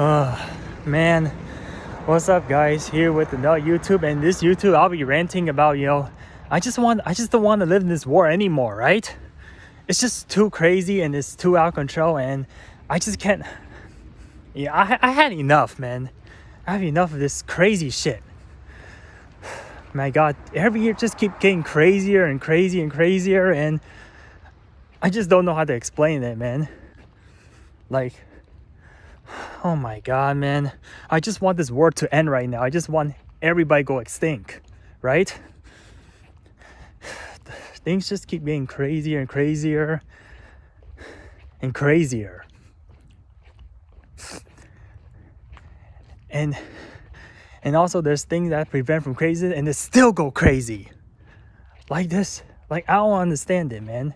Man, what's up, guys? Here with another YouTube, and this YouTube I'll be ranting about. I just don't want to live in this war anymore, right? It's just too crazy and it's too out of control, and I just can't. Yeah, I had enough, man. I have enough of this crazy shit. My God, every year just keep getting crazier and crazier and crazier, and I just don't know how to explain it, man. Like, oh my God, man. I just want this world to end right now. I just want everybody go extinct, right? Things just keep getting crazier and crazier and crazier. And also there's things that prevent from crazy and they still go crazy. Like this. Like, I don't understand it, man.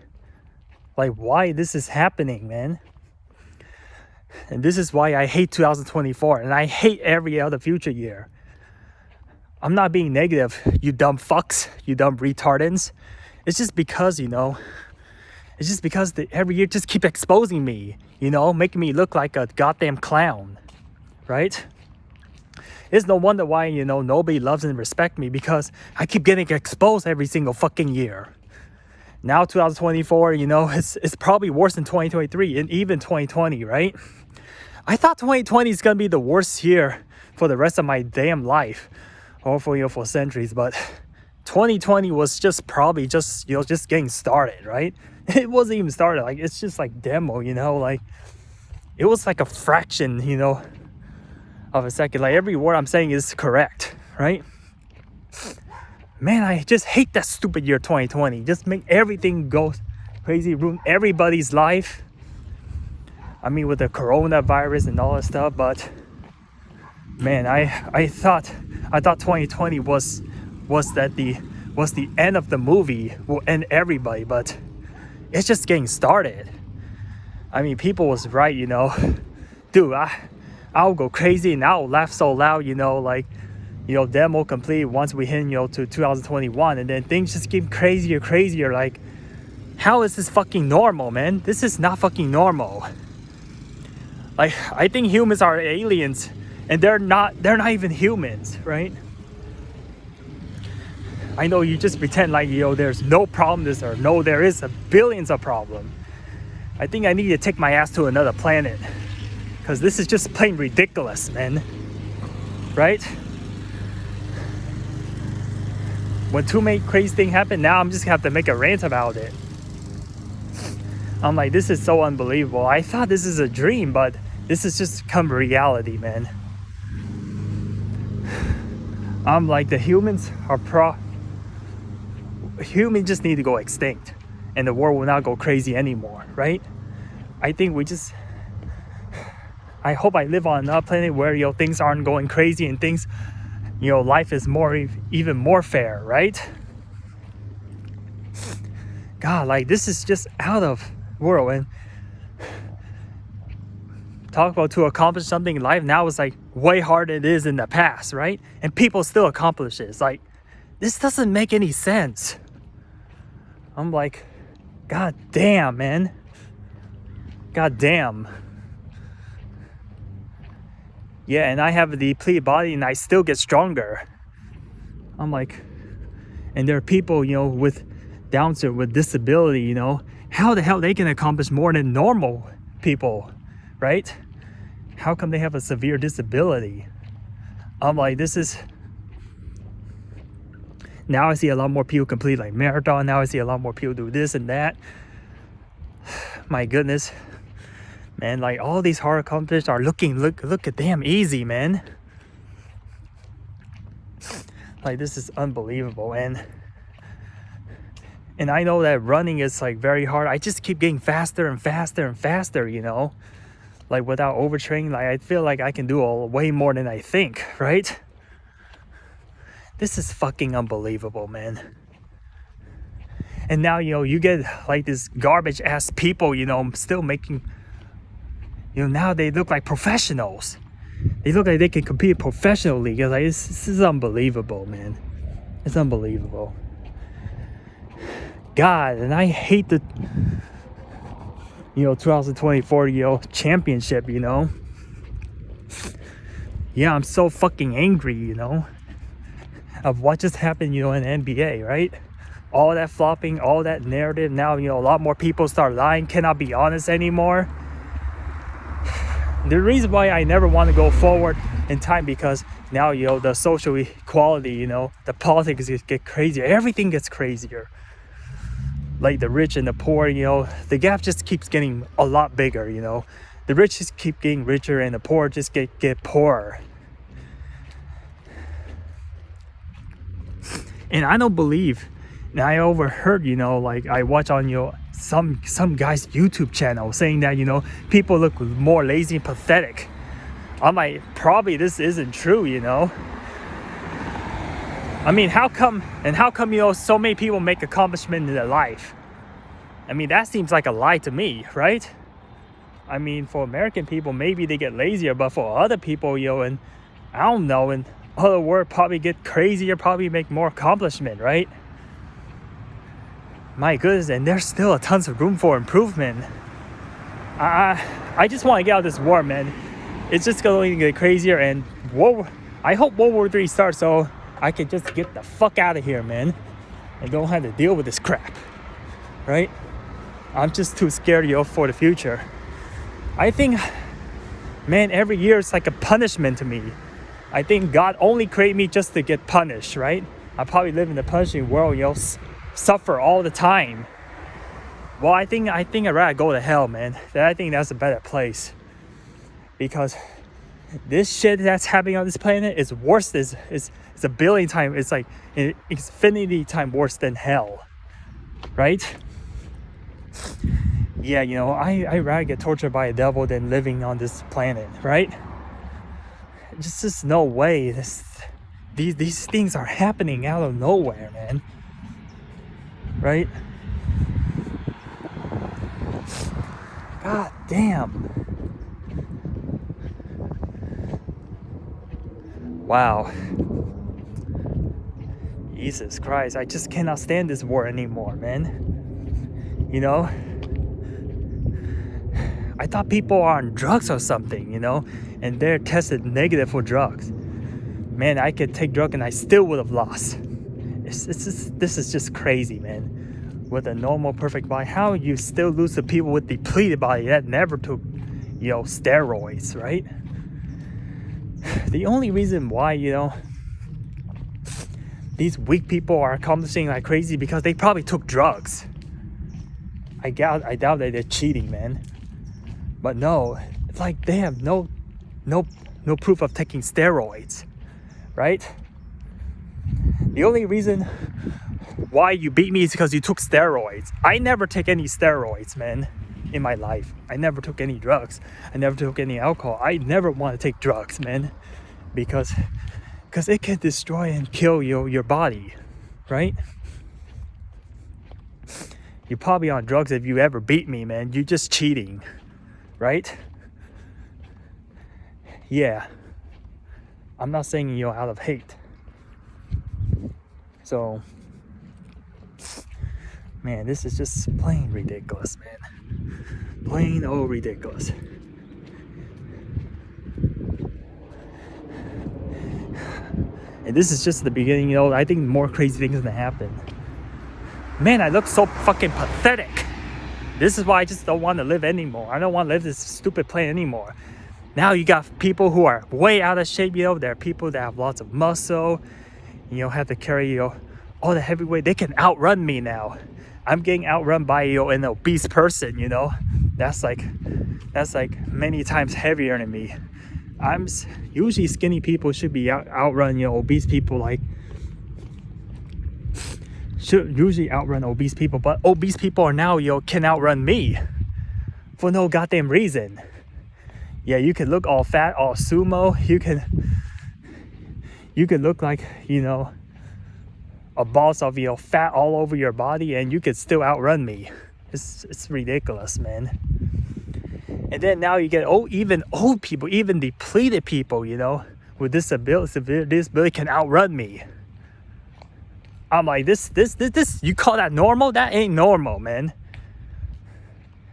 Like, why this is happening, man. And this is why I hate 2024 and I hate every other future year. I'm not being negative, you dumb fucks, you dumb retardants. It's just because, every year just keep exposing me, making me look like a goddamn clown, right? It's no wonder why, nobody loves and respects me, because I keep getting exposed every single fucking year. Now 2024, it's probably worse than 2023 and even 2020, right? I thought 2020 is gonna be the worst year for the rest of my damn life, or for centuries. But 2020 was just probably just getting started, right? It wasn't even started. Like, it's just like demo, like it was like a fraction, of a second. Like, every word I'm saying is correct, right? Man, I just hate that stupid year 2020. Just make everything go crazy, ruin everybody's life. I mean, with the coronavirus and all that stuff, but man, I thought 2020 was the end of the movie, will end everybody, but it's just getting started. I mean, people was right, dude. I'll go crazy and I'll laugh so loud, demo complete once we hit to 2021, and then things just get crazier. Like, how is this fucking normal, man? This is not fucking normal. Like, I think humans are aliens, and they're not even humans, right? I know you just pretend like, there's no problem. There is billions of problems. I think I need to take my ass to another planet, because this is just plain ridiculous, man. Right? When too many crazy things happen, now I'm just gonna have to make a rant about it. I'm like, this is so unbelievable. I thought this is a dream, but this has just come reality, man. I'm like, the humans just need to go extinct, and the world will not go crazy anymore, right? I think I hope I live on another planet where, things aren't going crazy and things, life is even more fair, right? God, like, this is just out of world. And talk about to accomplish something in life now is like way harder than it is in the past, right? And people still accomplish it. It's like, this doesn't make any sense. I'm like, God damn, man. God damn. Yeah, and I have a depleted body and I still get stronger. I'm like, and there are people, with Down syndrome, with disability, how the hell they can accomplish more than normal people, right? How come they have a severe disability? I'm like, now I see a lot more people complete like marathon. Now I see a lot more people do this and that. My goodness. Man, like, all these hard accomplishments are look at damn easy, man. Like, this is unbelievable. And I know that running is like very hard. I just keep getting faster and faster and faster, like, without overtraining. Like, I feel like I can do way more than I think, right? This is fucking unbelievable, man. And now, you get like this garbage ass people, still making, now they look like professionals. They look like they can compete professionally. Like, this is unbelievable, man. It's unbelievable. God, and I hate the 2024 championship. Yeah, I'm so fucking angry, of what just happened, in NBA, right? All that flopping, all that narrative. Now, a lot more people start lying, cannot be honest anymore. The reason why I never want to go forward in time, because now, the social equality, the politics get crazier. Everything gets crazier. Like the rich and the poor, the gap just keeps getting a lot bigger, The rich just keep getting richer and the poor just get poorer. And I don't believe, and I overheard, like I watch on, some guy's YouTube channel saying that, people look more lazy and pathetic. I'm like, probably this isn't true, I mean, how come, so many people make accomplishment in their life? I mean, that seems like a lie to me, right? I mean, for American people, maybe they get lazier, but for other people, and I don't know, in other words, probably get crazier, probably make more accomplishment, right? My goodness, and there's still a tons of room for improvement. I just want to get out of this war, man. It's just going to get crazier, and I hope World War III starts so I can just get the fuck out of here, man, and don't have to deal with this crap, right? I'm just too scared, for the future. I think, man, every year it's like a punishment to me. I think God only created me just to get punished, right? I probably live in the punishing world, suffer all the time. Well, I think I'd rather go to hell, man. I think that's a better place, because this shit that's happening on this planet is worse. It's a billion times. It's like an infinity time worse than hell, right? Yeah, I rather get tortured by a devil than living on this planet, right? Just no way. These things are happening out of nowhere, man. Right? God damn. Wow. Jesus Christ, I just cannot stand this war anymore, man. I thought people are on drugs or something, and they're tested negative for drugs. Man, I could take drugs and I still would have lost. This is just crazy, man. With a normal, perfect body, how you still lose to people with depleted body that never took, steroids, right? The only reason why, these weak people are accomplishing like crazy because they probably took drugs. I doubt that they're cheating, man. But no, it's like they have no proof of taking steroids, right? The only reason why you beat me is because you took steroids. I never take any steroids, man, in my life. I never took any drugs. I never took any alcohol. I never want to take drugs, man, because it can destroy and kill your body, right? You're probably on drugs if you ever beat me, man. You're just cheating, right? Yeah. I'm not saying out of hate. So, man, this is just plain ridiculous, man. Plain old ridiculous. And this is just the beginning, I think more crazy things are gonna happen. Man, I look so fucking pathetic. This is why I just don't want to live anymore. I don't want to live this stupid planet anymore. Now you got people who are way out of shape, There are people that have lots of muscle, have to carry, all the heavy weight. They can outrun me now. I'm getting outrun by, an obese person, That's like many times heavier than me. Usually skinny people should be outrun, obese people should usually outrun obese people, but obese people are now, can outrun me for no goddamn reason. Yeah, you can look all fat, all sumo. You can look like, a boss of, fat all over your body, and you could still outrun me. It's ridiculous, man. And then now you get even old people, even depleted people, with disability can outrun me. I'm like, this, you call that normal? That ain't normal, man.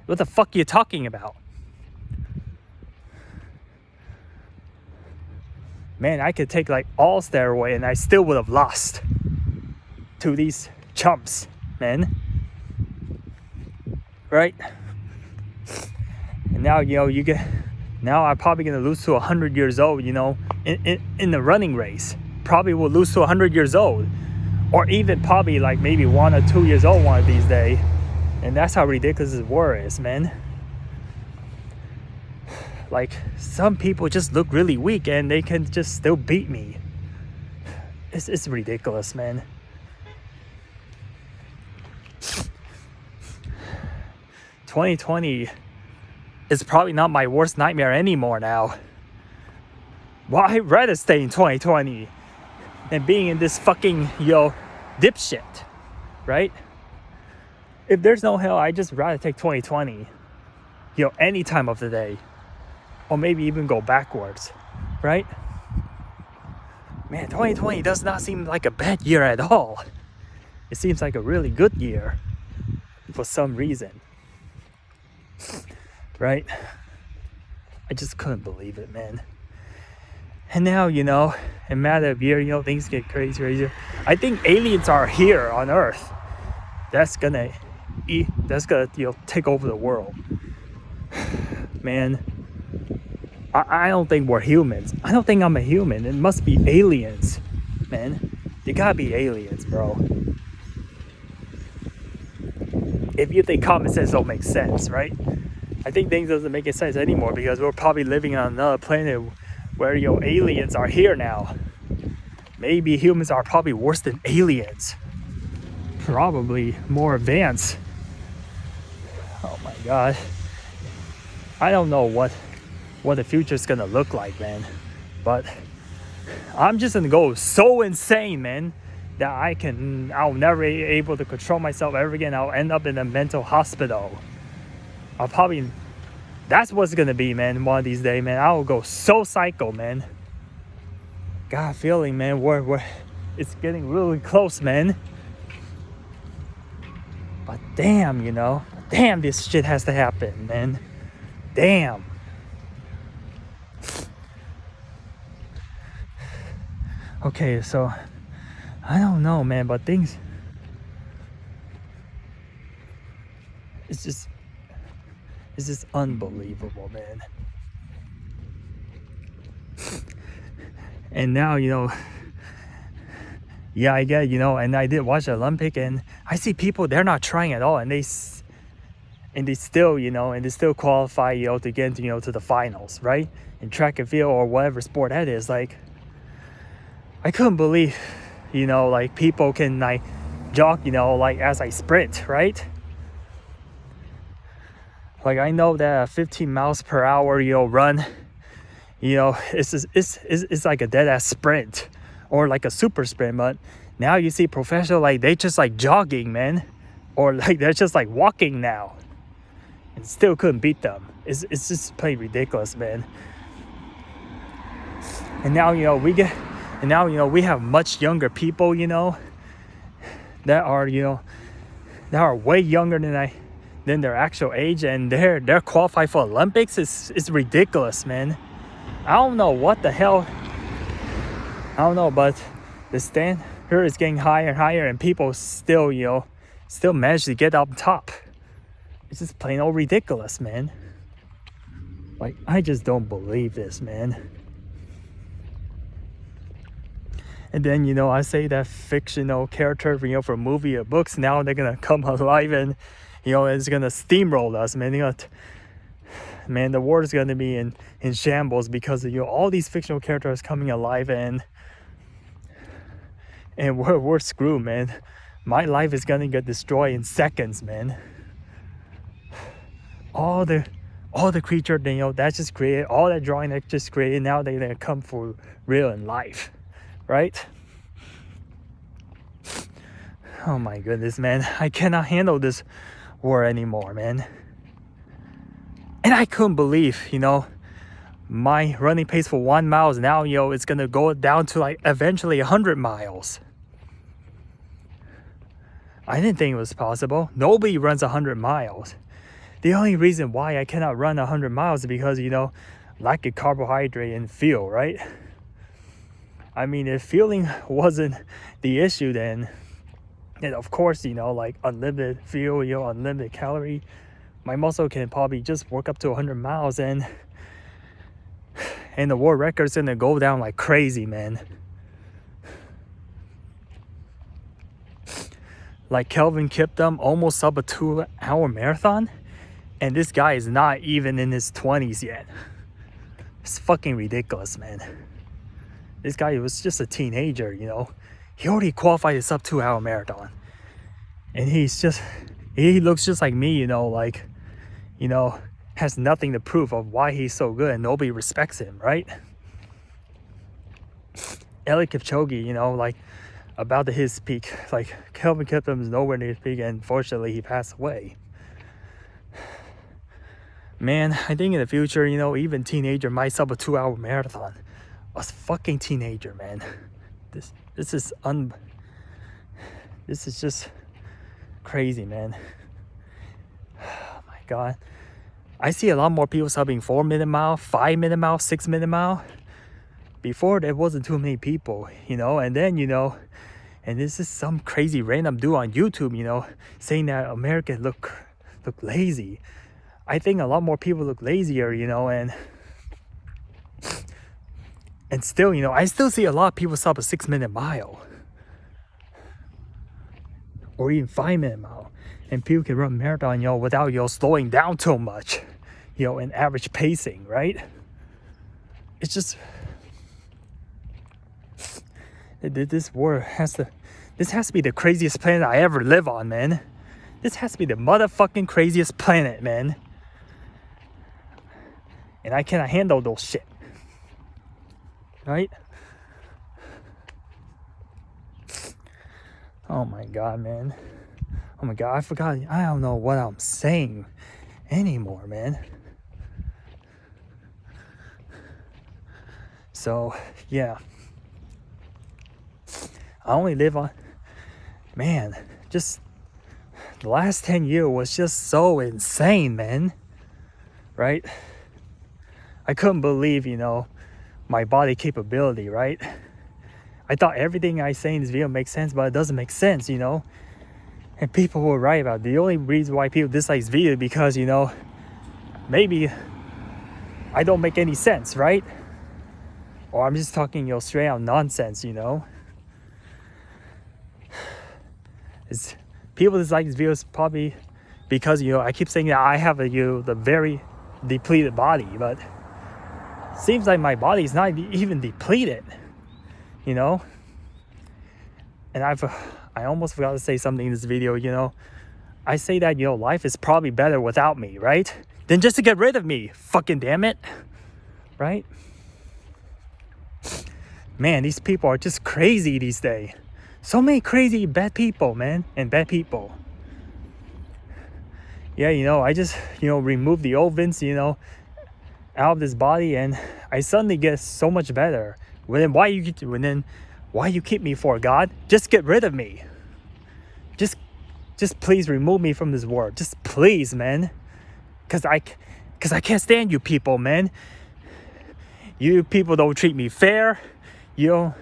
What the fuck are you talking about? man, I could take like all steroid and I still would have lost to these chumps, man. Right? And now, now I'm probably gonna lose to 100 years old, in the running race. Probably will lose to 100 years old, or even probably like maybe 1 or 2 years old one of these days. And that's how ridiculous this war is, man. Like, some people just look really weak and they can just still beat me. It's ridiculous, man. "2020 is probably not my worst nightmare anymore now. Well, I'd rather stay in 2020 than being in this fucking, dipshit, right? If there's no hell, I'd just rather take 2020, any time of the day. Or maybe even go backwards, right? Man, 2020 does not seem like a bad year at all. It seems like a really good year for some reason, right? I just couldn't believe it, man. And now, in a matter of year, things get crazier. I think aliens are here on Earth. That's gonna take over the world. Man, I don't think we're humans. I don't think I'm a human. It must be aliens, man. They gotta be aliens, bro. If you think common sense don't make sense, right? I think things doesn't make sense anymore because we're probably living on another planet where aliens are here now. Maybe humans are probably worse than aliens. Probably more advanced. Oh my god. I don't know what the future is gonna look like, man. But I'm just gonna go so insane, man, that I'll never be able to control myself ever again. I'll end up in a mental hospital. That's what's gonna be, man, one of these days, man. I'll go so psycho, man. God, feeling, man, it's getting really close, man. But damn, damn, this shit has to happen, man. Damn. Okay, so I don't know, man, but things, it's just unbelievable, man. And now, yeah, I get, and I did watch the Olympic, and I see people, they're not trying at all, and they still qualify, to get into, to the finals, right? In track and field or whatever sport that is. Like, I couldn't believe, like, people can, like, jog, like, as I sprint, right? Like, I know that a 15 miles per hour, run, it's like a dead-ass sprint or like a super sprint. But now you see professional, like, they just, like, jogging, man. Or, like, they're just, like, walking now. And still couldn't beat them. It's just plain ridiculous, man. And now, we have much younger people, that are way younger than their actual age, and they're qualified for Olympics. It's ridiculous, man. I don't know what the hell. I don't know, but the standard is getting higher and higher, and people still manage to get up top. It's just plain old ridiculous, man. Like, I just don't believe this, man. And then, I say that fictional character, from movie or books, now they're gonna come alive and, it's gonna steamroll us, man. Man, the world is gonna be in shambles because of, all these fictional characters coming alive, and we're screwed, man. My life is gonna get destroyed in seconds, man. All the creature, that's just created, all that drawing that just created, now they're gonna come for real in life. Right? Oh my goodness, man. I cannot handle this war anymore, man. And I couldn't believe, my running pace for 1 mile is now, it's gonna go down to, like, eventually 100 miles. I didn't think it was possible. Nobody runs 100 miles. The only reason why I cannot run 100 miles is because, lack of carbohydrate and fuel, right? I mean, if fueling wasn't the issue, then of course, you know, like unlimited fuel, you know, unlimited calorie, my muscle can probably just work up to 100 miles and the world record's gonna go down like crazy, man. Like Kelvin Kiptum almost sub a 2-hour marathon, and this guy is not even in his 20s yet. It's fucking ridiculous, man. This guy was just a teenager, you know. He already qualified a sub 2-hour marathon. And he looks just like me, you know, like, you know, has nothing to prove of why he's so good and nobody respects him, right? Eliud Kipchoge, you know, like, about his peak, like, Kelvin Kiptum is nowhere near his peak, and unfortunately he passed away. Man, I think in the future, you know, even teenager might sub a 2-hour marathon. A fucking teenager, man. This is just crazy, man. Oh my god. I see a lot more people subbing 4-minute mile, 5-minute mile, 6-minute mile. Before there wasn't too many people, you know, and then, you know, and this is some crazy random dude on YouTube, you know, saying that Americans look lazy. I think a lot more people look lazier, you know, and still, you know, I still see a lot of people sub a 6-minute mile or even 5-minute mile, and people can run marathon, you know, without, you know, slowing down too much, you know, in average pacing, right? It's just this world has to be the craziest planet I ever live on, man. This has to be the motherfucking craziest planet, man. And I cannot handle those shit. Right? Oh my god, man. Oh my god, I forgot. I don't know what I'm saying anymore, man. So, yeah. I only live on... Man, just... The last 10 years was just so insane, man. Right? I couldn't believe, you know, my body capability, right? I thought everything I say in this video makes sense, but it doesn't make sense, you know? And people were right about it. The only reason why people dislike this video is because, you know, maybe I don't make any sense, right? Or I'm just talking, you know, straight out nonsense, you know? People dislike this video is probably because, you know, I keep saying that I have a, you know, the very depleted body, but seems like my body is not even depleted, you know? And I almost forgot to say something in this video, you know? I say that, you know, life is probably better without me, right? Than just to get rid of me, fucking damn it, right? Man, these people are just crazy these days. So many crazy bad people, man, and bad people. Yeah, you know, I just, you know, remove the old Vince, you know, out of this body, and I suddenly get so much better. Then why you keep me for, God? Just get rid of me. Just please remove me from this world. Just please, man. Cause I can't stand you people, man. You people don't treat me fair. You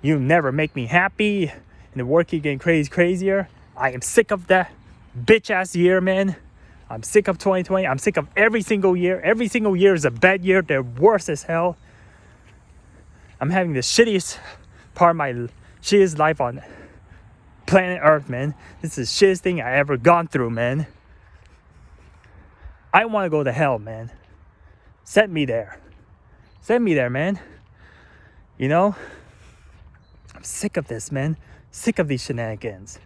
never make me happy, and the work keeps getting crazier. I am sick of that bitch ass year, man. I'm sick of 2020. I'm sick of every single year. Every single year is a bad year. They're worse as hell. I'm having the shittiest part of my shittiest life on planet Earth, man. This is the shittiest thing I ever gone through, man. I want to go to hell, man. Send me there. Send me there, man. You know? I'm sick of this, man. Sick of these shenanigans.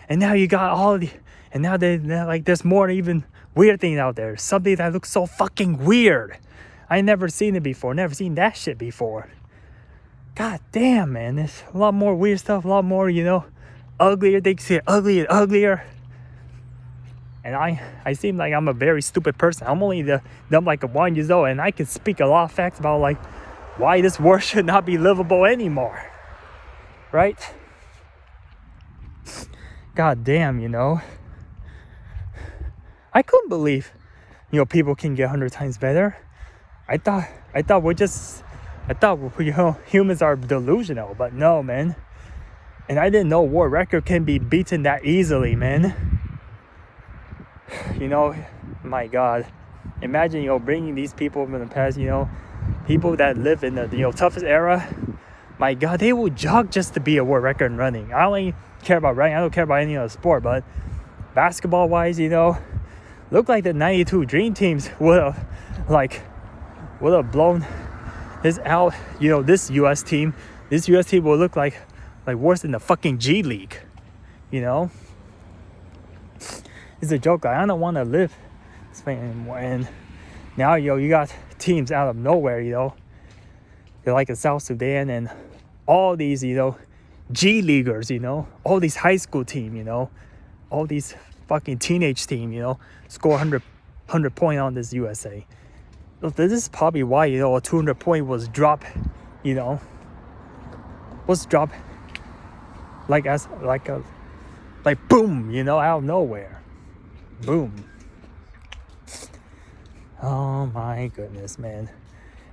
And now you got all the... And now they're like, there's more even weird things out there. Something that looks so fucking weird. I never seen it before. Never seen that shit before. God damn, man. There's a lot more weird stuff. A lot more, you know, uglier. They get uglier and uglier. And I seem like I'm a very stupid person. I'm only I'm like 1 year old, and I can speak a lot of facts about like why this world should not be livable anymore. Right? God damn, you know. I couldn't believe, you know, people can get 100 times better. I thought humans are delusional, but no, man. And I didn't know world record can be beaten that easily, man. You know, my God. Imagine, bringing these people from the past, people that live in the, toughest era. My God, they will jog just to be a world record in running. I only care about running. I don't care about any other sport, but basketball-wise, look like the 92 Dream Teams would have blown this out. This U.S. team will look like worse than the fucking G League. It's a joke. I don't want to live this way anymore. And now, you got teams out of nowhere, they're like the South Sudan and all these, G Leaguers, all these high school team, all these fucking teenage team, score 100 point on this USA. This is probably why, a 200 point was dropped, like boom, out of nowhere. Boom. Oh my goodness, man.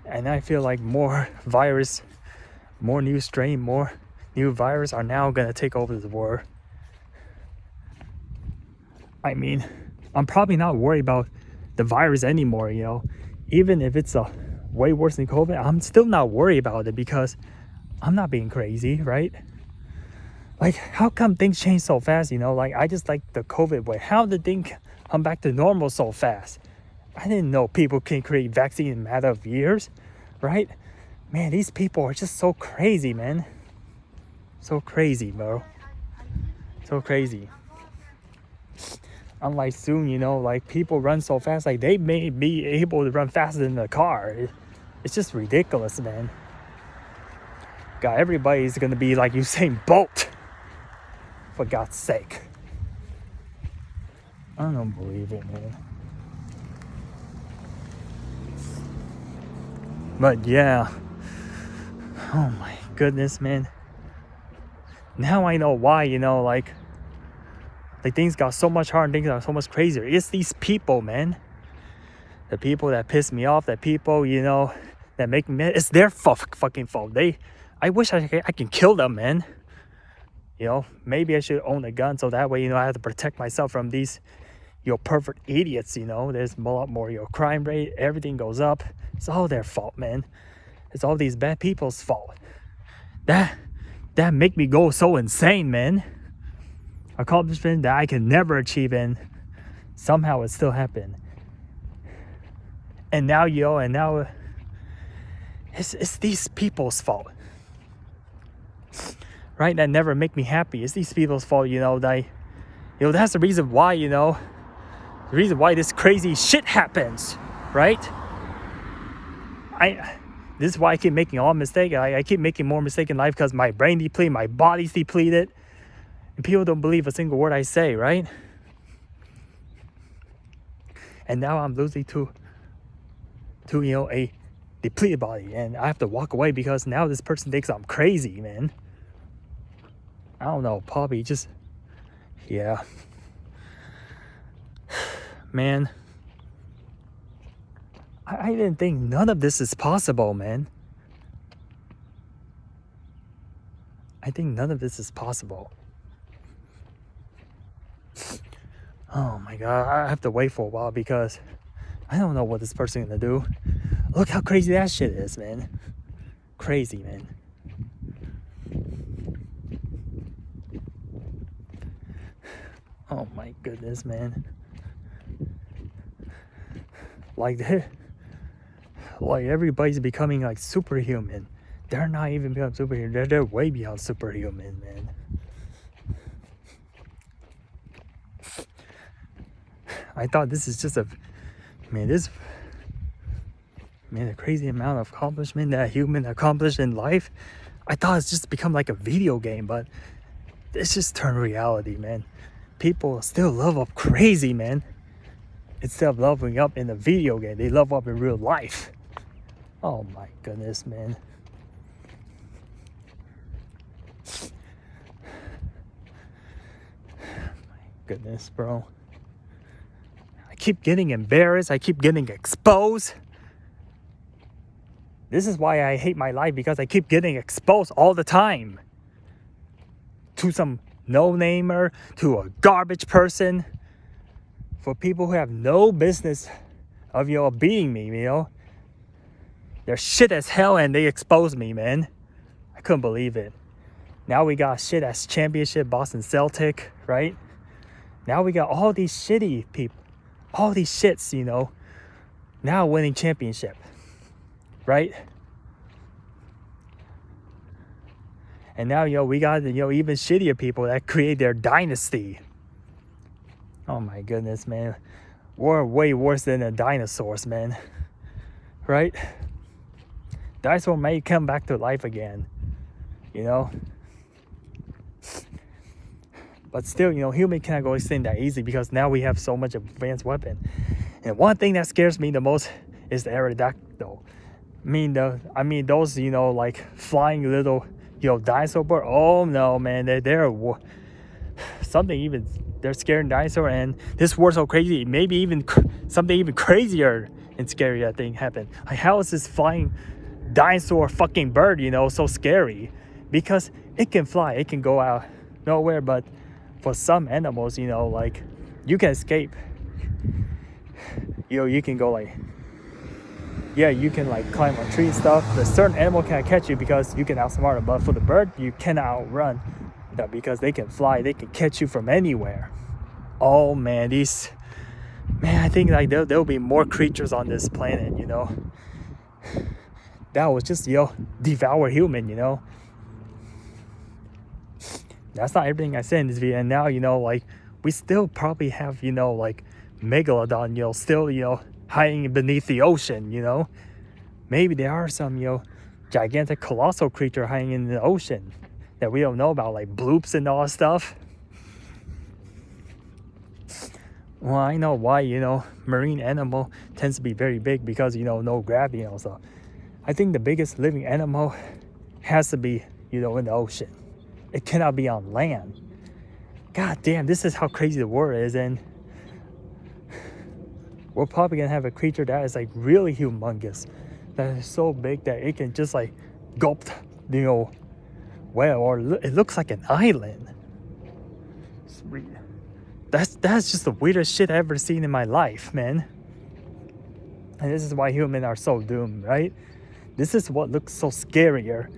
And I feel like more new strain, more new virus are now gonna take over the world. I mean, I'm probably not worried about the virus anymore, Even if it's way worse than COVID, I'm still not worried about it because I'm not being crazy, right? Like, how come things change so fast, I just like the COVID way. How did things come back to normal so fast? I didn't know people can create vaccine in a matter of years, right? Man, these people are just so crazy, man. So crazy, bro. So crazy. Unlike soon, people run so fast, they may be able to run faster than the car. It's just ridiculous, man. God, everybody's gonna be like Usain Bolt. For God's sake. I don't believe it, man. But yeah. Oh my goodness, man. Now I know why, things got so much harder and things got so much crazier. It's these people, man. The people that piss me off, that people, that make me mad. It's their fucking fault. I wish I can kill them, man. Maybe I should own a gun so that way, I have to protect myself from these, perfect idiots, There's a lot more, crime rate, everything goes up. It's all their fault, man. It's all these bad people's fault. That make me go so insane, man. Accomplishment that I can never achieve and somehow it still happened. And now, it's these people's fault. Right? That never make me happy. It's these people's fault, that's the reason why, the reason why this crazy shit happens, right? This is why I keep making all mistakes. I keep making more mistakes in life because my brain depleted, my body's depleted, and people don't believe a single word I say, right? And now I'm losing to a depleted body, and I have to walk away because now this person thinks I'm crazy, man. I don't know, probably just, yeah. Man, I didn't think none of this is possible, man. I think none of this is possible. Oh my God, I have to wait for a while because I don't know what this person's gonna do. Look how crazy that shit is, man. Crazy, man. Oh my goodness, man. Like everybody's becoming like superhuman. They're not even becoming superhuman. They're way beyond superhuman, man. I thought this is just a crazy amount of accomplishment that a human accomplished in life. I thought it's just become like a video game, but it's just turned reality, man. People still love up crazy, man. Instead of loving up in a video game, they love up in real life. Oh my goodness, man. My goodness, bro. I keep getting embarrassed. I keep getting exposed. This is why I hate my life, because I keep getting exposed all the time to some no-namer, to a garbage person, for people who have no business of, beating me, They're shit as hell and they expose me, man. I couldn't believe it. Now we got shit as championship Boston Celtic, right? Now we got all these shitty people, all these shits, now winning championship, right? And now, we got, even shittier people that create their dynasty. Oh my goodness, man. We're way worse than the dinosaurs, man. Right? Dinosaur may come back to life again, But still, human cannot go extinct that easy, because now we have so much advanced weapon. And one thing that scares me the most is the pterodactyl. I mean those, like flying little, dinosaur bird. Oh no, man, they're something even. They're scaring dinosaur, and this world's so crazy. Maybe even something even crazier and scarier thing happened. Like, how is this flying dinosaur fucking bird, so scary? Because it can fly, it can go out nowhere, but for some animals, like, you can escape. You can go you can like climb on tree and stuff. The certain animal can't catch you because you can outsmart them, but for the bird, you cannot outrun them because they can fly. They can catch you from anywhere. Oh man, I think like there'll be more creatures on this planet, that was just devour human, That's not everything I said in this video. And now, like, we still probably have, like, megalodon, still, hiding beneath the ocean, Maybe there are some, gigantic colossal creature hiding in the ocean that we don't know about, like bloops and all that stuff. Well, I know why, marine animal tends to be very big, because, no gravity, so I think the biggest living animal has to be, in the ocean. It cannot be on land. God damn, this is how crazy the world is, and we're probably gonna have a creature that is like really humongous, that is so big that it can just like gulp, whale, or it looks like an island. That's just the weirdest shit I've ever seen in my life, man. And this is why humans are so doomed, right? This is what looks so scarier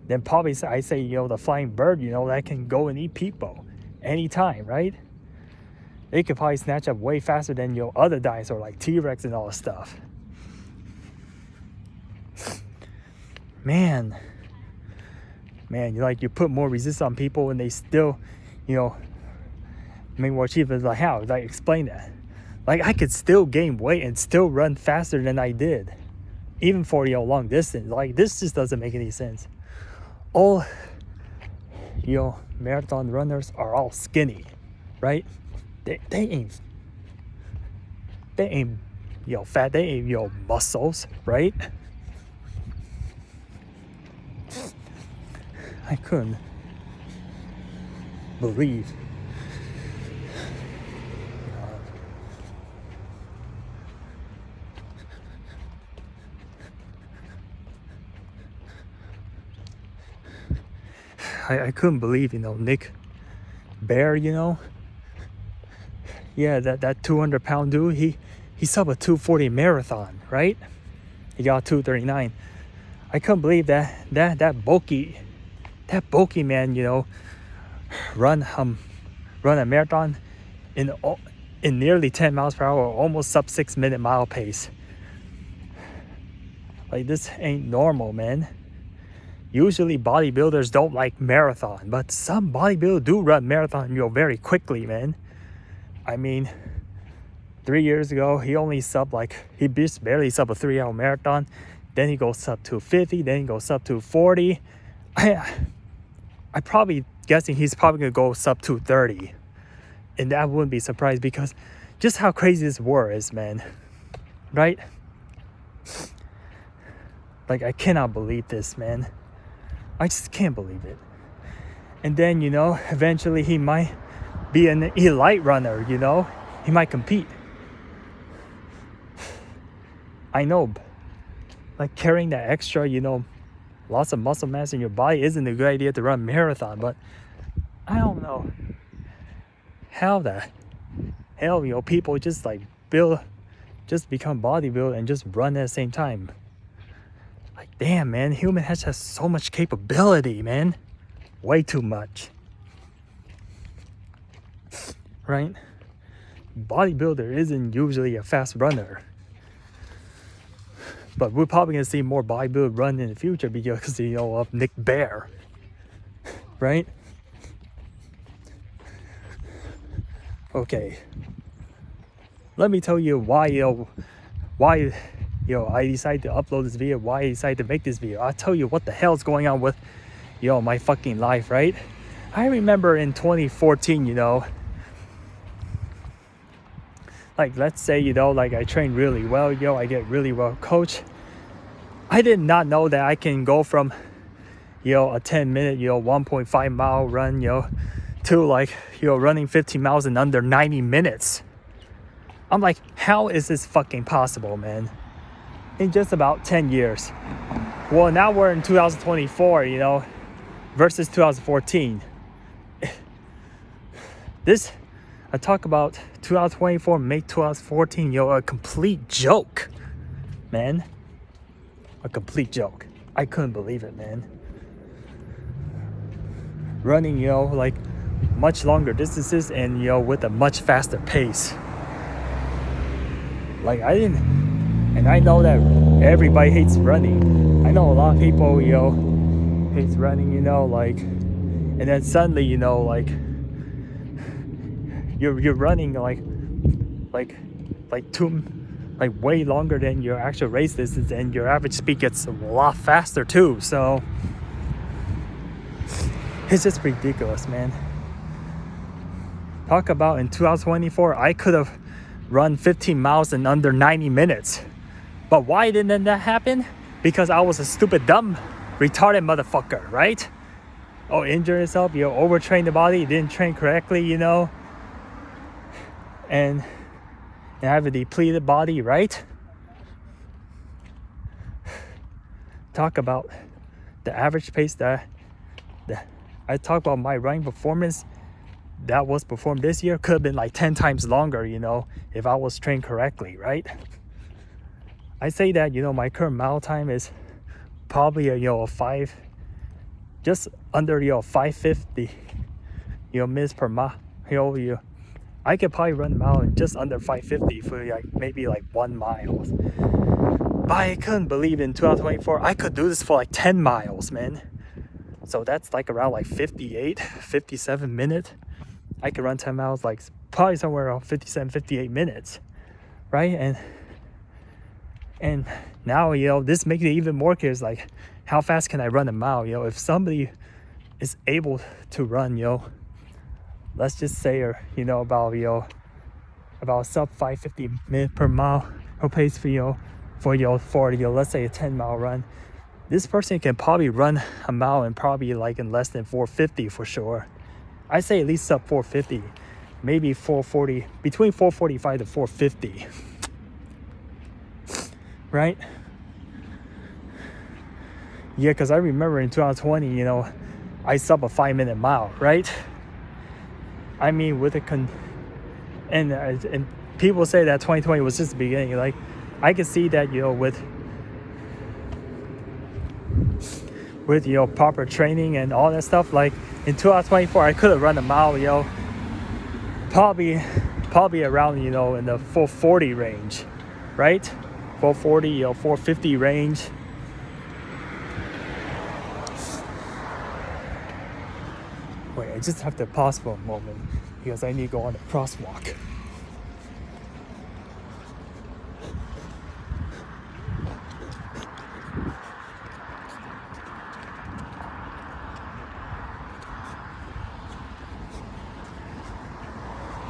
than probably, I say, the flying bird, that can go and eat people anytime, right? They could probably snatch up way faster than other dinosaurs like T-Rex and all that stuff. Man, you put more resistance on people and they still, more achievements. Like, how? Like, explain that. Like, I could still gain weight and still run faster than I did, even for long distance. Like, this just doesn't make any sense. All marathon runners are all skinny, right? They ain't fat. They ain't muscles, right? I couldn't believe. I couldn't believe, Nick Bear, yeah, that 200-pound dude, he subbed a 240 marathon, right? He got 239. I couldn't believe that bulky man, run a marathon in nearly 10 miles per hour, almost sub 6 minute mile pace. Like, this ain't normal, man. Usually bodybuilders don't like marathon, but some bodybuilders do run marathon, very quickly, man. I mean, 3 years ago, he just barely sub a 3-hour marathon. Then he goes sub 250, then he goes sub 240. I probably guessing he's probably gonna go sub 230. And that wouldn't be surprised, because just how crazy this war is, man. Right? Like, I cannot believe this, man. I just can't believe it. And then, eventually he might be an elite runner, He might compete. I know. like carrying that extra, lots of muscle mass in your body isn't a good idea to run a marathon. But I don't know how the hell, people just like become bodybuilder and just run at the same time. Like, damn, man, human has so much capability, man. Way too much. Right? Bodybuilder isn't usually a fast runner. But we're probably going to see more bodybuilder run in the future because, of Nick Bare. Right? Okay. Let me tell you why I decided to upload this video, why I decided to make this video. I'll tell you what the hell's going on with, my fucking life, right? I remember in 2014, like, let's say, like I train really well, I get really well coached. I did not know that I can go from, a 10-minute, 1.5 mile run, to like, running 15 miles in under 90 minutes. I'm like, how is this fucking possible, man? In just about 10 years. Well, now we're in 2024, versus 2014. I talk about 2024 make 2014, a complete joke, man. A complete joke. I couldn't believe it, man. Running, like much longer distances and, with a much faster pace. Like, and I know that everybody hates running. I know a lot of people, hates running, like, and then suddenly, like, you're running like way longer than your actual race distance, and your average speed gets a lot faster too. So it's just ridiculous, man. Talk about in 2024, I could have run 15 miles in under 90 minutes. But why didn't that happen? Because I was a stupid, dumb, retarded motherfucker, right? Oh, injure yourself, overtrain the body, didn't train correctly, and have a depleted body, right? Talk about the average pace that I talk about my running performance that was performed this year could have been like 10 times longer, if I was trained correctly, right? I say that, my current mile time is probably just under 550 minutes per mile. I could probably run a mile in just under 550 for maybe 1 mile. But I couldn't believe in 2024 I could do this for 10 miles, man. So that's around 58, 57 minutes. I could run 10 miles probably somewhere around 57, 58 minutes, right? And now, this makes it even more curious, how fast can I run a mile? If somebody is able to run, let's just say, about sub 550 minutes per mile or pace for let's say a 10 mile run. This person can probably run a mile in probably in less than 450 for sure. I say at least sub 450, maybe 440, between 445 to 450, right? Yeah, because I remember in 2020, I sub a 5-minute mile, right? I mean, with and people say that 2020 was just the beginning. I can see that, with proper training and all that stuff. In 2024, I could have run a mile, probably around, in the 440 range, right? 440, 450 range. Wait, I just have to pause for a moment because I need to go on a crosswalk.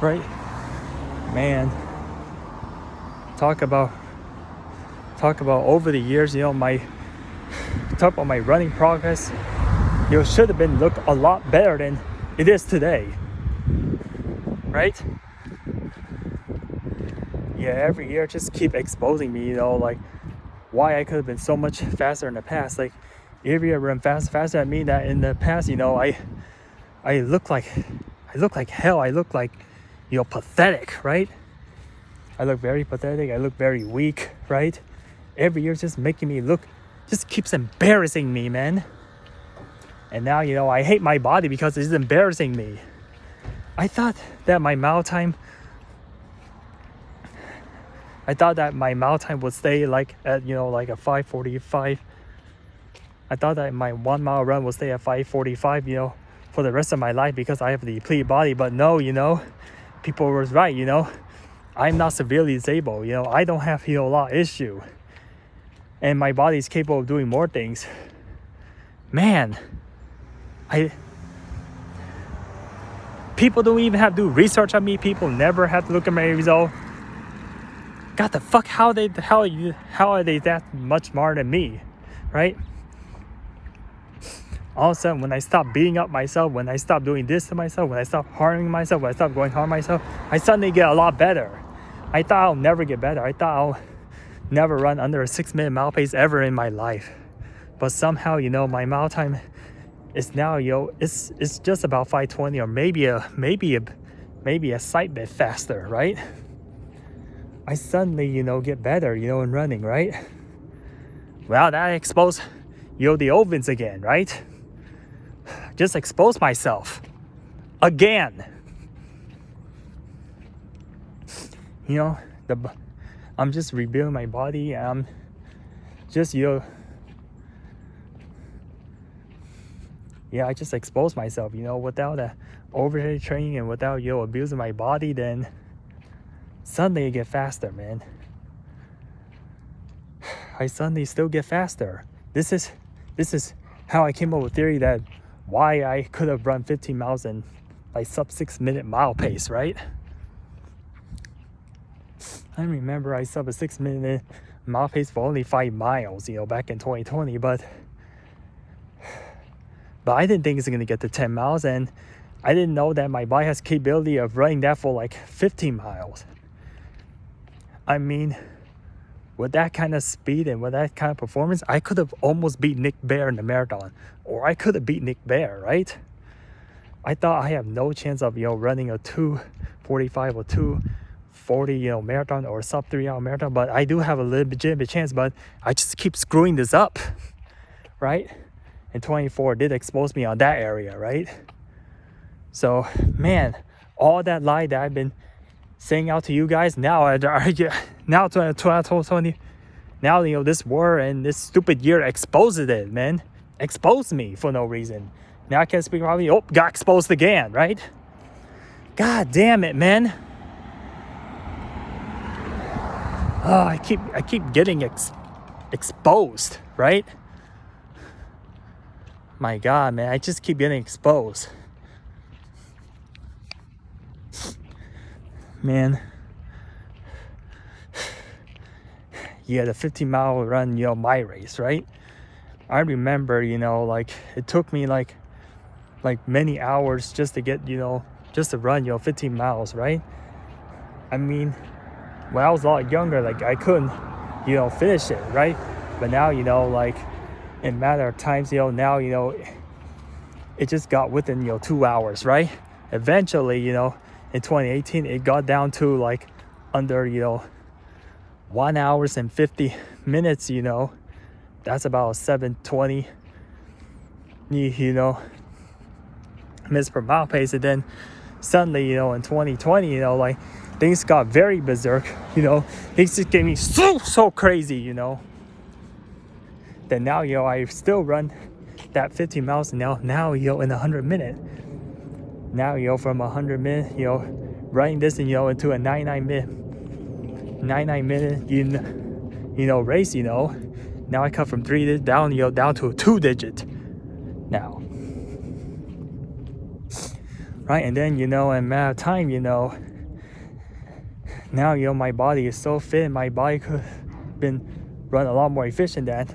Right? Man, talk about over the years, talk about my running progress. Should have been look a lot better than it is today, right? Yeah, every year just keep exposing me, why I could have been so much faster in the past. Like, if you run faster, I mean that in the past, I look like hell. I look like, pathetic, right? I look very pathetic. I look very weak, right? Every year just making me look, just keeps embarrassing me, man. And now, I hate my body because it's embarrassing me. I thought that my mile time would stay like at, like a 5:45. I thought that my 1 mile run would stay at 5:45, for the rest of my life because I have the depleted body. But no, people was right, I'm not severely disabled, I don't have a lot of issue. And my body is capable of doing more things. Man, people don't even have to do research on me. People never have to look at my result. God, the fuck, how are they that much smarter than me, right? All of a sudden, when I stop beating up myself, when I stop doing this to myself, when I stop harming myself, when I stop going hard myself, I suddenly get a lot better. I thought I'll never get better. I thought I'll never run under a 6-minute mile pace ever in my life. But somehow, my mile time is now, it's just about 5:20, or maybe a slight bit faster, right? I suddenly, get better, in running, right? Well, that exposed, the ovens again, right? Just expose myself again. I'm just rebuilding my body. I'm just, I just expose myself, without overhead training and without, abusing my body. Then suddenly I get faster, man. I suddenly still get faster. This is how I came up with theory that why I could have run 15 miles in like sub 6-minute mile pace, right? I remember I sub a 6-minute mile pace for only 5 miles, back in 2020, but I didn't think it's gonna get to 10 miles, and I didn't know that my body has capability of running that for like 15 miles. I mean, with that kind of speed and with that kind of performance, I could have almost beat Nick Bare in the marathon, or I could have beat Nick Bare, right? I thought I have no chance of, running a 2:45 or 2:40, marathon, or sub 3-hour marathon, but I do have a legitimate chance, but I just keep screwing this up, right? And 24 did expose me on that area, right? So, man, all that lie that I've been saying out to you guys, now 2020, now, this war and this stupid year exposes it, man. Exposed me for no reason. Now I can't speak probably. Oh, got exposed again, right? God damn it, man. Oh, I keep getting exposed, right? My God, man, I just keep getting exposed. Man. Yeah, the 15-mile run, my race, right? I remember, like it took me like many hours just to get, just to run, 15 miles, right? I mean, when I was a lot younger, like I couldn't, finish it, right? But now, like in a matter of times, now, it just got within, 2 hours, right? Eventually, in 2018, it got down to like under, 1 hour and 50 minutes, that's about 7:20, minutes per mile pace. And then suddenly, in 2020, like things got very berserk, things just gave me so crazy, Then now, I still run that 15 miles now, in 100 minutes. Now, from 100 minutes, running this, into a 99 minute, race, now I cut from 3 digit down, down to a 2-digit now. Right, and then, in a matter of time, now, my body is so fit, my body could have been run a lot more efficient than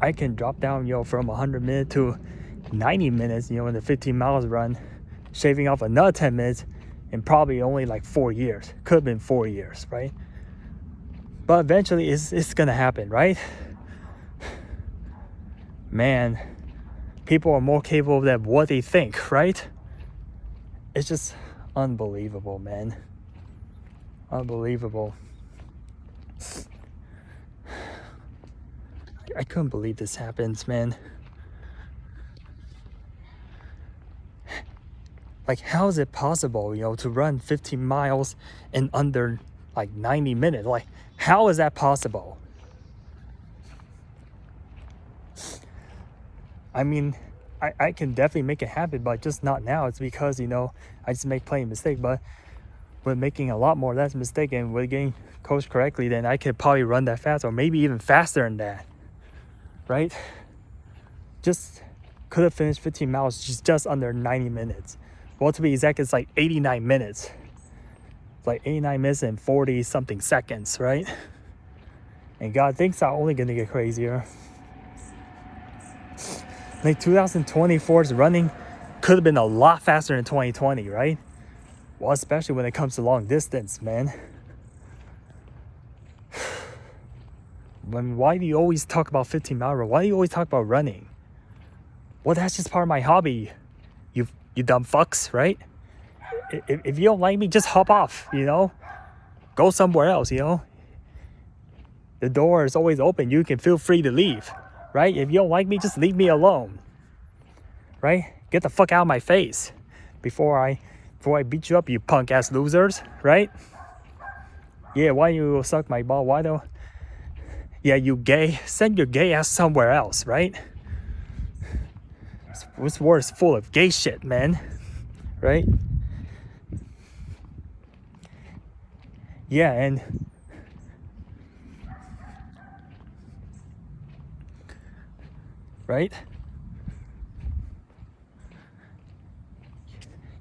I can drop down, from 100 minutes to 90 minutes, in the 15 miles run, shaving off another 10 minutes in probably only like 4 years. Could have been 4 years, right? But eventually it's gonna happen, right? Man, people are more capable than what they think, right? It's just unbelievable, man. Unbelievable. I couldn't believe this happens, man. Like, how is it possible, to run 15 miles in under like 90 minutes? Like, how is that possible? I mean, I can definitely make it happen, but just not now. It's because, I just make plenty of mistakes. But with making a lot more less mistake and with getting coached correctly, then I could probably run that fast, or maybe even faster than that, right? Just could have finished 15 miles just under 90 minutes. Well, to be exact, it's like 89 minutes. It's like 89 minutes and 40 something seconds, right? And God, things are only gonna get crazier. Like 2024's running could have been a lot faster than 2020, right? Well, especially when it comes to long distance, man. Why do you always talk about 15 mile run? Why do you always talk about running? Well, that's just part of my hobby. You dumb fucks, right? If you don't like me, just hop off, Go somewhere else, The door is always open. You can feel free to leave, right? If you don't like me, just leave me alone, right? Get the fuck out of my face before I beat you up, you punk ass losers, right? Yeah, why you suck my ball? Why don't? Yeah, you gay. Send your gay ass somewhere else, right? This world is full of gay shit, man, right? Yeah, and right?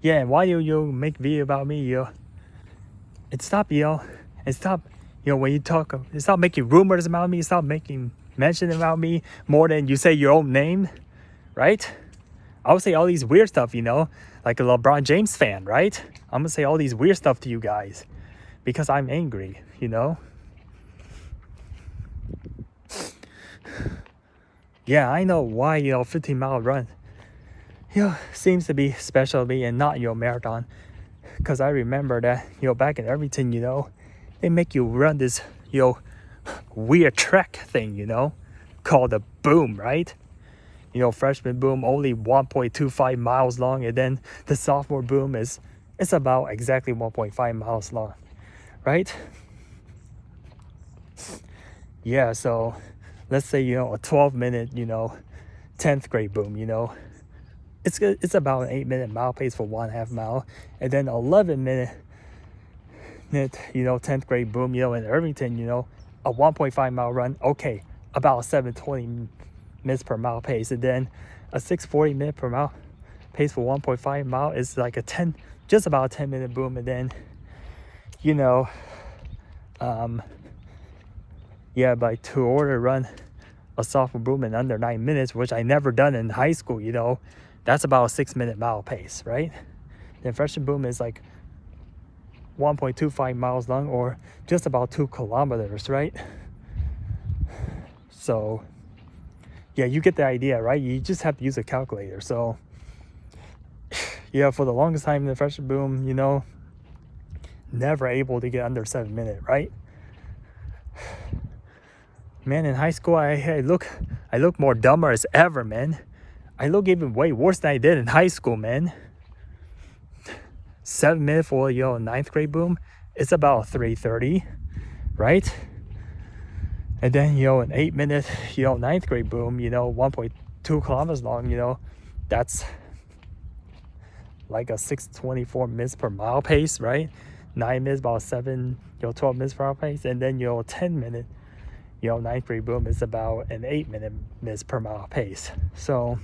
Yeah, and why you make video about me, and stop, and stop, when you talk, stop making rumors about me, stop making mention about me more than you say your own name, right? I would say all these weird stuff, like a LeBron James fan, right? I'm gonna say all these weird stuff to you guys because I'm angry, Yeah, I know why, 15-mile run, seems to be special to me and not, marathon. Because I remember that, back in Irvington, they make you run this, weird trek thing, called the boom, right? Freshman boom only 1.25 miles long, and then the sophomore boom it's about exactly 1.5 miles long, right? Yeah, so let's say, a 12-minute, 10th grade boom, it's about an 8-minute mile pace for 1.5 mile, and then 11-minute, 10th grade boom, in Irvington, a 1.5 mile run, okay, about 7:20 minutes per mile pace, and then a 6:40 minute per mile pace for 1.5 mile is like just about a 10-minute boom, and then but to order run a sophomore boom in under 9 minutes, which I never done in high school, that's about a 6-minute mile pace, right? Then freshman boom is like 1.25 miles long, or just about 2 kilometers, right? So yeah, you get the idea, right? You just have to use a calculator. So yeah, for the longest time in the freshman boom, never able to get under 7 minutes, right? Man, in high school, I look more dumber as ever, man. I look even way worse than I did in high school, man. 7 minutes for 9th grade boom, it's about 3:30, right? And then an 8-minute 9th grade boom, 1.2 kilometers long, that's like a 6:24 minutes per mile pace, right? 9 minutes about 12 minutes per mile pace, and then 10-minute 9th grade boom is about an 8-minute minutes per mile pace. So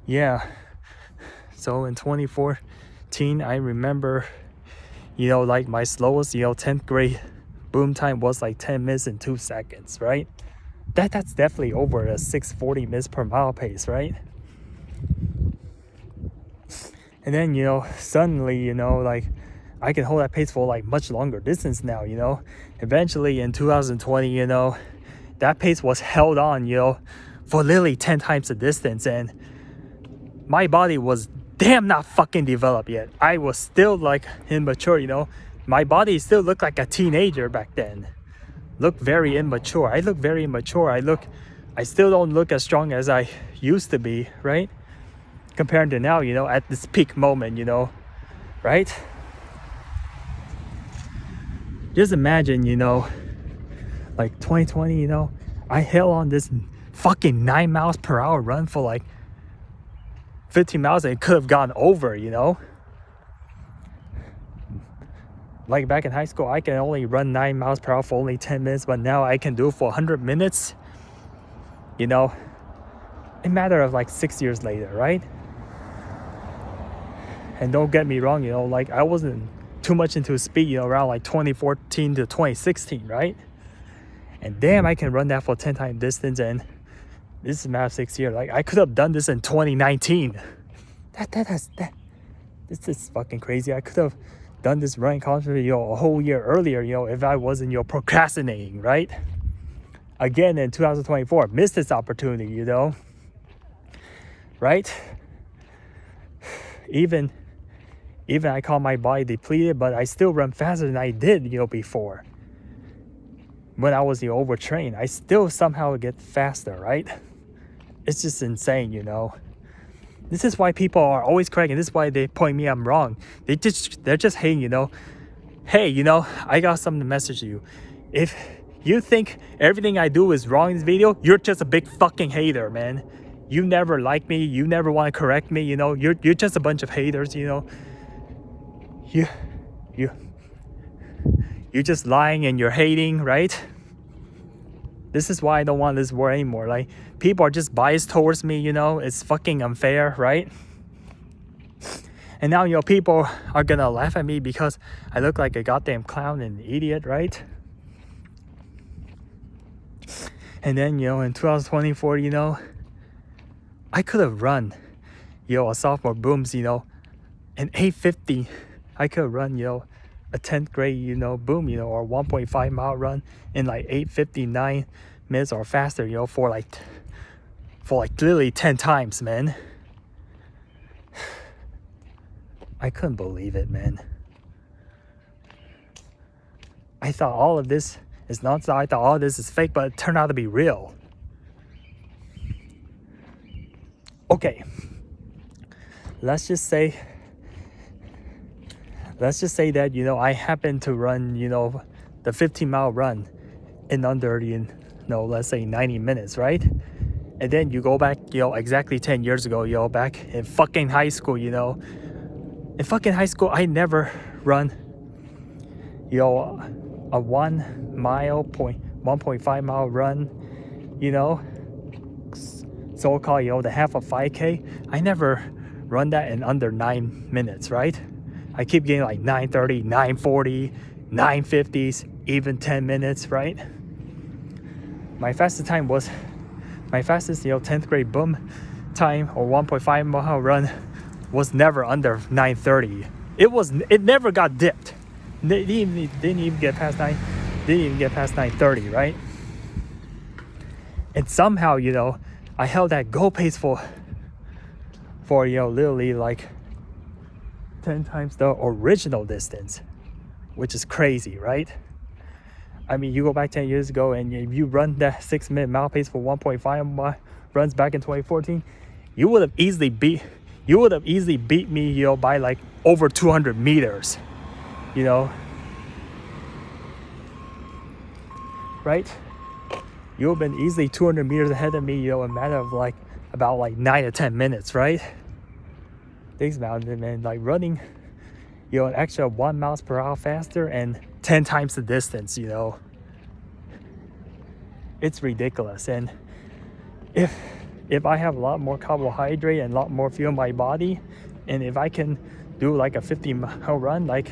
yeah, so in 2014 I remember like my slowest 10th grade boom time was like 10 minutes and 2 seconds, right? That's definitely over a 6:40 minutes per mile pace, right? And then suddenly like I can hold that pace for like much longer distance now, you know. Eventually in 2020, you know, that pace was held on, you know, for literally 10 times the distance, and my body was damn not fucking developed yet. I was still like immature, you know. My body still looked like a teenager back then. Looked very immature. I look very immature. I still don't look as strong as I used to be, right? Compared to now, you know, at this peak moment, you know, right? Just imagine, you know, like 2020, you know, I held on this fucking 9 miles per hour run for like 15 miles and it could have gone over, you know. Like back in high school, I can only run 9 miles per hour for only 10 minutes, but now I can do it for 100 minutes, you know, a matter of like 6 years later, right? And don't get me wrong, you know, like I wasn't too much into speed, you know, around like 2014 to 2016, right? And damn, I can run that for 10 times distance, and this is a matter of 6 years. Like I could have done this in 2019. This is fucking crazy. I could have done this running concert, you know, a whole year earlier, you know, if I wasn't, you know, procrastinating, right? Again, in 2024, missed this opportunity, you know, right? Even I call my body depleted, but I still run faster than I did, you know, before. When I was, you know, overtrained, I still somehow get faster, right? It's just insane, you know. This is why people are always correcting. This is why they point me I'm wrong. They're just hating, you know. Hey, you know, I got something to message you. If you think everything I do is wrong in this video, you're just a big fucking hater, man. You never like me. You never want to correct me, you know. You're just a bunch of haters, you know. You're just lying and you're hating, right? This is why I don't want this war anymore. Like, people are just biased towards me, you know. It's fucking unfair, right? And now, you know, people are gonna laugh at me because I look like a goddamn clown and idiot, right? And then, you know, in 2024, you know, I could have run, you know, a sophomore booms, you know, an 850. I could run, you know, a 10th grade, you know, boom, you know, or 1.5 mile run in like 8:59 minutes or faster, you know, for like literally 10 times, man. I couldn't believe it, man. I thought all of this is nonsense. I thought all of this is fake, but it turned out to be real. Okay, let's just say that, you know, I happen to run, you know, the 15-mile run in under, you know, let's say 90 minutes, right? And then you go back, you know, exactly 10 years ago, you know, back in fucking high school, you know. In fucking high school, I never run, you know, a 1.5 mile run, you know, so-called, you know, the half of 5K. I never run that in under 9 minutes, right? I keep getting like 9:30, 9:40, 9:50s, even 10 minutes, right? My fastest, you know, 10th grade boom time or 1.5 mile run was never under 9:30. It never got dipped. Didn't even get past 9:30, right? And somehow, you know, I held that goal pace for, you know, literally like 10 times the original distance, which is crazy, right? I mean, you go back 10 years ago and if you run that 6-minute mile pace for 1.5 runs back in 2014, you would have easily beat me, you know, by like over 200 meters, you know, right? You would have been easily 200 meters ahead of me, you know, in a matter of like about like 9 to 10 minutes, right? Think about it, man. Like running, you know, an extra 1 miles per hour faster and 10 times the distance, you know. It's ridiculous. And if I have a lot more carbohydrate and a lot more fuel in my body, and if I can do like a 50-mile run, like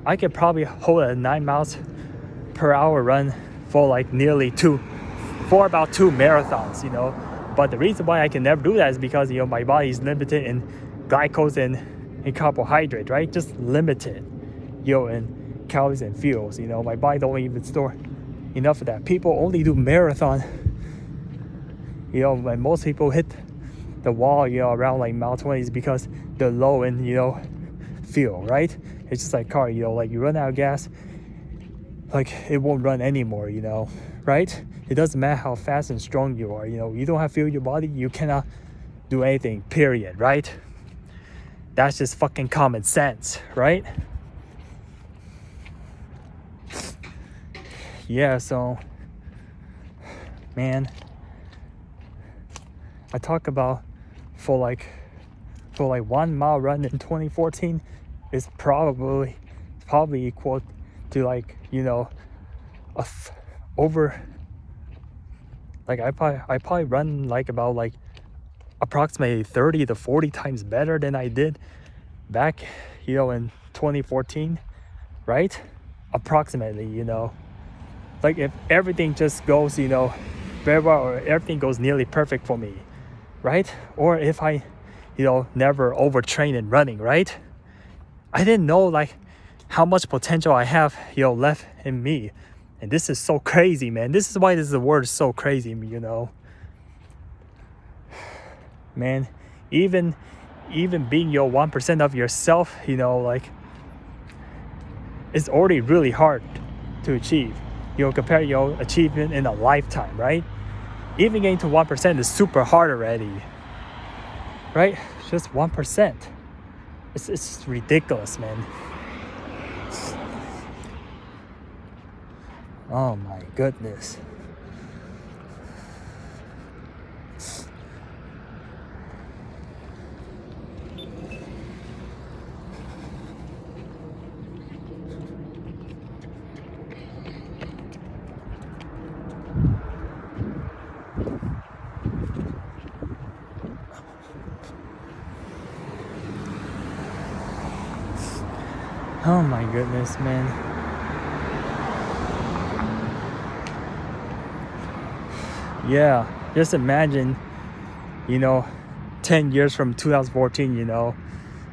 I could probably hold a 9 miles per hour run for like about 2 marathons, you know. But the reason why I can never do that is because, you know, my body is limited in glycogen and carbohydrate, right? Just limited, in calories and fuels. My body don't even store enough of that. People only do marathon, when most people hit the wall, around like mile 20s because they're low in, fuel, right? It's just like car, like you run out of gas, like it won't run anymore, right? It doesn't matter how fast and strong you are, you don't have fuel in your body, you cannot do anything, period, right? That's just fucking common sense, right? Yeah, so, man, I talk about for like 1 mile run in 2014 is probably equal to like, over, like I probably run like about like approximately 30 to 40 times better than I did back, in 2014, right? Approximately, like if everything just goes, very well, or everything goes nearly perfect for me, right? Or if I, never overtrain in running, right? I didn't know like how much potential I have, left in me. And this is so crazy, man. This is why the word is so crazy, Man, even being 1% of yourself, like it's already really hard to achieve. Compare your achievement in a lifetime, right? Even getting to 1% is super hard already, right? Just 1%. It's ridiculous, man. Oh my goodness. Oh my goodness, man. Yeah, just imagine, 10 years from 2014,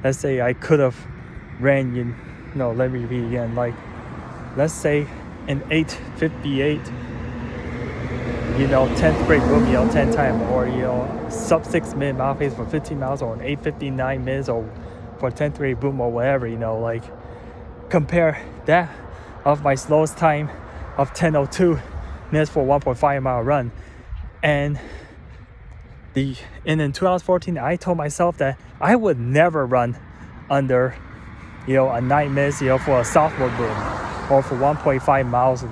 let's say I could have ran, let me repeat again, like, let's say an 8:58, 10th grade boom, 10 time, or, sub 6 minute mile pace for 15 miles, or an 8:59 minutes, or for 10th grade boom, or whatever, like, compare that of my slowest time of 10:02 minutes for 1.5 mile run. And in 2014, I told myself that I would never run under, a 9 minutes, for a sophomore boom, or for 1.5 miles.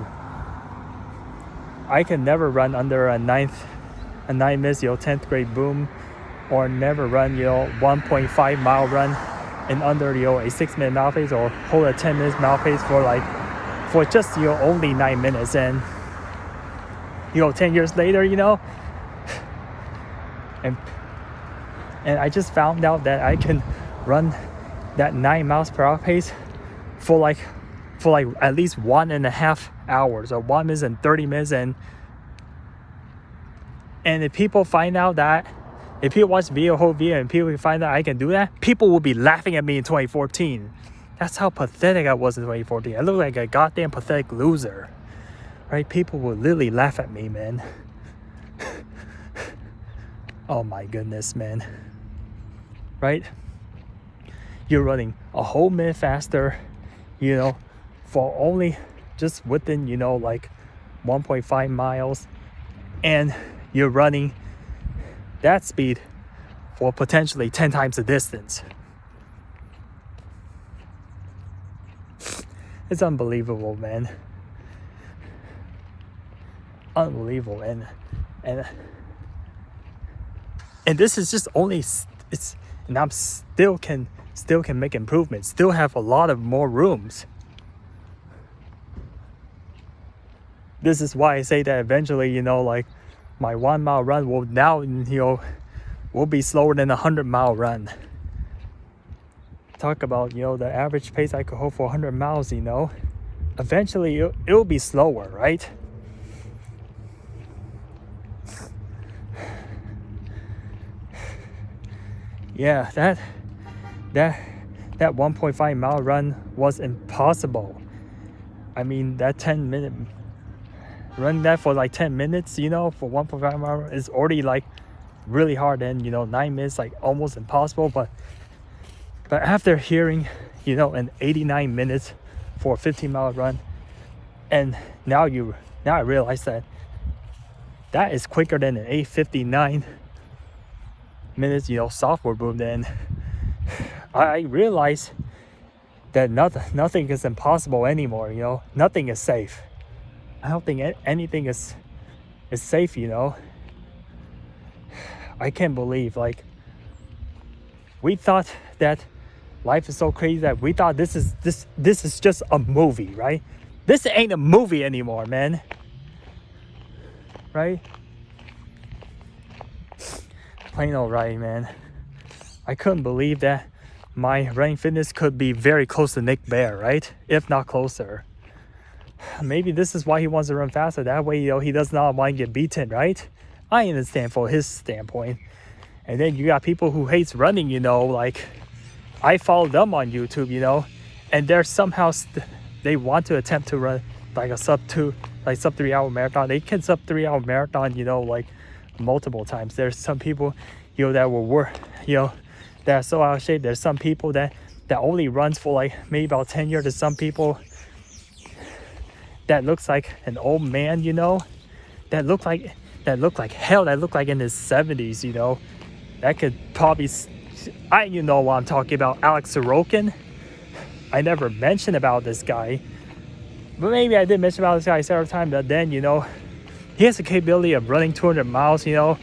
I can never run under a 9 minutes, 10th grade boom, or never run, 1.5 mile run in under, a 6 minute mile pace, or hold a 10 minutes mile pace for just, only 9 minutes. And, 10 years later, and I just found out that I can run that 9 miles per hour pace for like at least 1.5 hours, or 1 minute and 30 minutes. And if people find out that, if people watch the whole video and people find out I can do that, people will be laughing at me in 2014. That's how pathetic I was in 2014. I look like a goddamn pathetic loser, right? People will literally laugh at me, man. Oh my goodness, man. Right? You're running a whole minute faster, for only just within, like 1.5 miles. And you're running that speed for potentially 10 times the distance. It's unbelievable, man. Unbelievable. And this is just only, and I'm still can make improvements, still have a lot of more rooms. This is why I say that eventually, like my 1 mile run will now, will be slower than a 100-mile run. Talk about, the average pace I could hold for 100 miles, eventually it'll be slower, right? Yeah, that 1.5 mile run was impossible. I mean, that 10-minute running that for like 10 minutes, you know, for 1.5 mile is already like really hard. And, you know, 9 minutes, like almost impossible. But after hearing, you know, an 89 minutes for a 15-mile run, and now I realize that is quicker than an 8:59 minutes, you know, software boom. Then I realize that nothing is impossible anymore. You know, nothing is safe. I don't think anything is safe. You know, I can't believe, like, we thought that life is so crazy that we thought this is just a movie, right? This ain't a movie anymore, man. Right? Plain old right, man. I couldn't believe that my running fitness could be very close to Nick Bare, right? If not closer. Maybe this is why he wants to run faster. That way, you know, he does not want to get beaten, right? I understand for his standpoint. And then you got people who hates running, you know, like I follow them on YouTube, you know, and they're somehow they want to attempt to run like a sub 3 hour marathon. They can sub 3 hour marathon, you know, like multiple times. There's some people, you know, that will work, you know, that are so out of shape. There's some people that only runs for like maybe about 10 years. There's some people that looks like an old man, you know, that look like hell, that look like in his 70s, you know. That could probably, you know what I'm talking about, Alex Sorokin. I never mentioned about this guy, but maybe I did mention about this guy several times. But then, you know, he has the capability of running 200 miles, you know.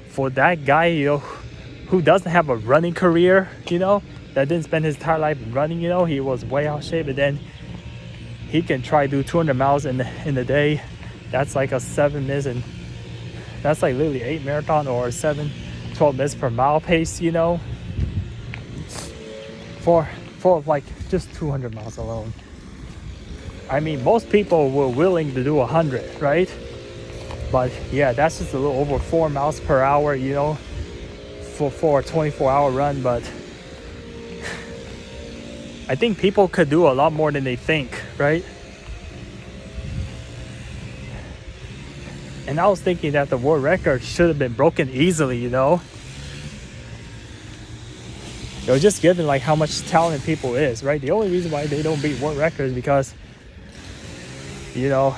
For that guy, you know, who doesn't have a running career, you know, that didn't spend his entire life running, you know, he was way out of shape. But then he can try to do 200 miles in the day. That's like a 7 minutes, and that's like literally 8 marathon or 12 minutes per mile pace, you know, for like just 200 miles alone. I mean, most people were willing to do 100, right? But yeah, that's just a little over 4 miles per hour, you know, for a 24-hour run. But I think people could do a lot more than they think, right? And I was thinking that the world record should have been broken easily, you know. It was just given like how much talented people is, right? The only reason why they don't beat world records is because, you know,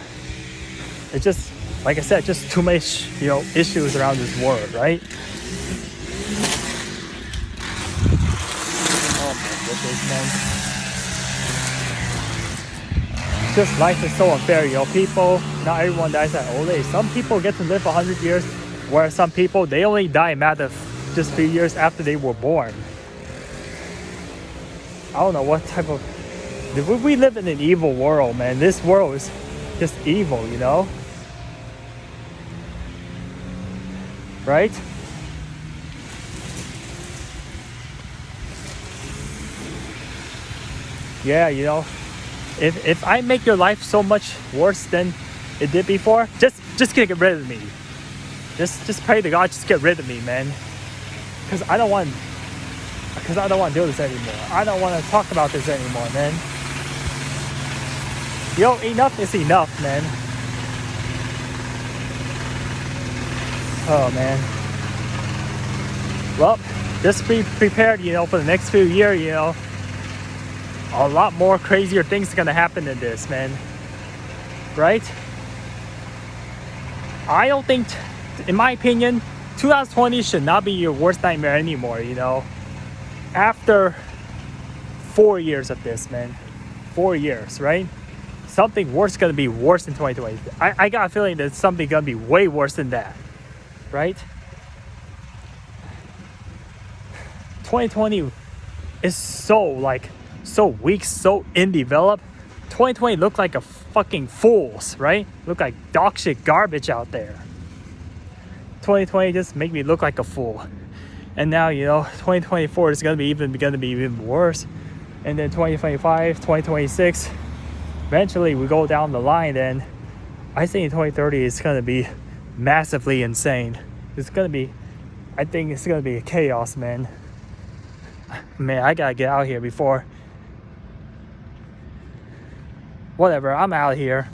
it's just, like I said, just too many, you know, issues around this world, right? Oh my goodness, man. Just life is so unfair, you know. People, not everyone dies at old age. Some people get to live 100 years, whereas some people, they only die a matter of just 3 years after they were born. I don't know what type of... We live in an evil world, man. This world is just evil, you know? Right? Yeah, you know, if I make your life so much worse than it did before, just get rid of me. Just pray to God, just get rid of me, man. Because I don't want to do this anymore. I don't want to talk about this anymore, man. Yo, enough is enough, man. Oh, man. Well, just be prepared, you know, for the next few years, you know. A lot more crazier things are going to happen than this, man. Right? I don't think, in my opinion, 2020 should not be your worst nightmare anymore, you know. After 4 years of this, man. 4 years, right? Something worse is going to be worse in 2020. I got a feeling that something going to be way worse than that. Right? 2020 is so weak, so undeveloped. 2020 looked like a fucking fools, right? Look like dog shit garbage out there. 2020 just make me look like a fool. And now, you know, 2024 is gonna be even worse. And then 2025, 2026, eventually we go down the line, and I think 2030 is gonna be massively insane. I think it's gonna be a chaos, man. Man, I gotta get out here before. Whatever, I'm out here.